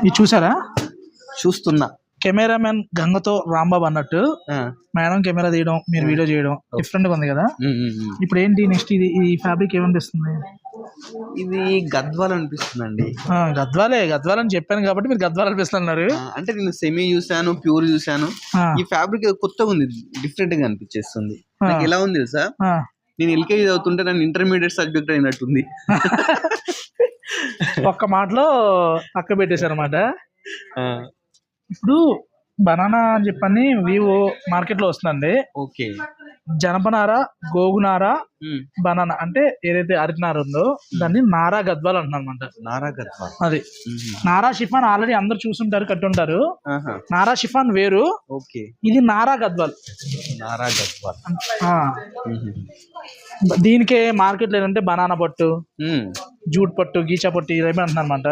ఇది చూసారా? చూస్తున్నా. కెమెరామెన్ గంగతో రాంబాబు అన్నట్టు మేడం కెమెరా తీయడం, మీరు వీడియో చేయడం డిఫరెంట్ గా ఉంది కదా. ఇప్పుడు ఏంటి నెక్స్ట్? ఇది ఈ ఫ్యాబ్రిక్ ఏమనిపిస్తుంది? ఇది గద్వాల్ అనిపిస్తుందండి. గద్వాల్ అని చెప్పాను కాబట్టి మీరు గద్వాల్ అనిపిస్తున్నారు. అంటే నేను సెమీ చూసాను, ప్యూర్ చూసాను. ఈ ఫ్యాబ్రిక్ కొత్తగా ఉంది, డిఫరెంట్ గా అనిపించేస్తుంది. నాకు ఎలా ఉంది తెలుసా, నేను ఎల్కేజీ చదువుతుంటే నన్ను ఇంటర్మీడియట్ సబ్జెక్ట్ అయినట్టుంది. ఒక్క మాటలో పక్క పెట్టేశారు అన్నమాట. ఇప్పుడు బనానా అని చెప్పని వివో మార్కెట్ లో వస్తుందండి. ఓకే. జనపనార, గోగునార, బనానా అంటే ఏదైతే అరటినార ఉందో దాన్ని నారా గద్వాల్ అంటున్నారు అనమాట. నారా గద్వాల్ అది నారా షిఫాన్ ఆల్రెడీ అందరు చూసుంటారు, కట్టుంటారు. నారా షిఫాన్ వేరు. ఓకే. ఇది నారా గద్వాల్. నారా గద్వాల్. దీనికే మార్కెట్ లో ఏంటంటే బనానా పట్టు, జూట్ పట్టు, గీచా పట్టు ఇవేమి అంటున్నారు అనమాట.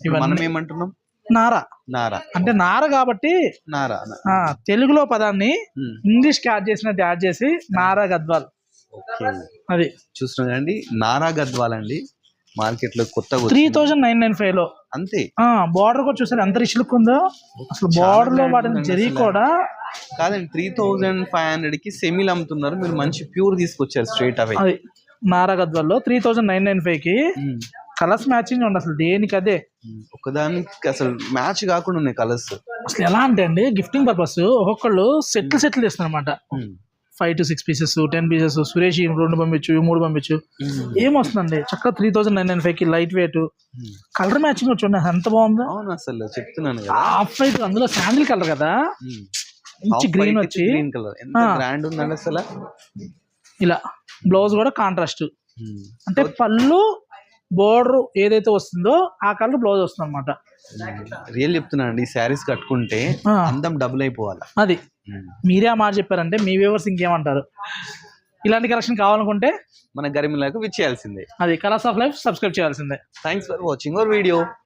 ఇవన్నీ ఏమంటున్నాం? నారా. నారా అంటే నార కాబట్టి నారా తెలుగులో పదాన్ని ఇంగ్లీష్ కి యాడ్ చేసినట్టు యాడ్ చేసి నారా గద్వాల్. అది చూస్తున్నాండి, నారా గద్వాల్ అండి. మార్కెట్ లో కొత్తగా 3995 లో అంతే. బార్డర్ కూడా చూసారు ఎంత రిచ్ లుక్ ఉందో. అసలు బార్డర్ లో వాడిన జరీ కూడా కాదండి, 3500 కి సెమీలు అమ్ముతున్నారు. మీరు మంచి ప్యూర్ తీసుకొచ్చారు స్ట్రైట్ అవే. అది నారా గద్వాల్ లో 3995 కి కలర్స్ మ్యాచింగ్ ఉండి అసలు దేనికి అదే ఒకదానికి అసలు మ్యాచ్ కాకుండా ఉన్నాయి కలర్స్. అసలు ఎలా అంటే అండి, గిఫ్టింగ్ పర్పస్ ఒక్కొక్కళ్ళు సెట్లు చేస్తున్నారు అనమాట. 5 to 6 పీసెస్, 10 పీసెస్. సురేష్ 2 పంపించు, 3 పంపించు. ఏమొస్తుందండి చక్కగా 3995 కి లైట్ వెయిట్, కలర్ మ్యాచింగ్ చూడండి ఎంత బాగుందో. అవును, అసలు చెప్తున్నాను ఆఫ్ వైట్, అందులో శాండిల్ కలర్ కదా, మంచి గ్రీన్ వచ్చి గ్రీన్ కలర్ ఎంత గ్రాండ్ ఉందండి అసలు. ఇలా బ్లౌజ్ కూడా కాంట్రాస్ట్, అంటే పళ్ళు బోర్డర్ ఏదైతే వస్తుందో ఆ కలర్ బ్లౌజ్ వస్తుంది అనమాట. రియల్ చెప్తున్నాను అండి, శారీస్ కట్టుకుంటే అందం డబుల్ అయిపోవాలి. అది మీరే ఆ మాట చెప్పారంటే మీ వ్యూవర్స్ ఇంకేమంటారు? ఇలాంటి కలెక్షన్ కావాలనుకుంటే మన గరిమిలాకు విచ్చేయాల్సిందే. అది కలర్స్ ఆఫ్ లైఫ్ సబ్స్క్రైబ్ చేయాల్సిందే. Thanks for watching our video.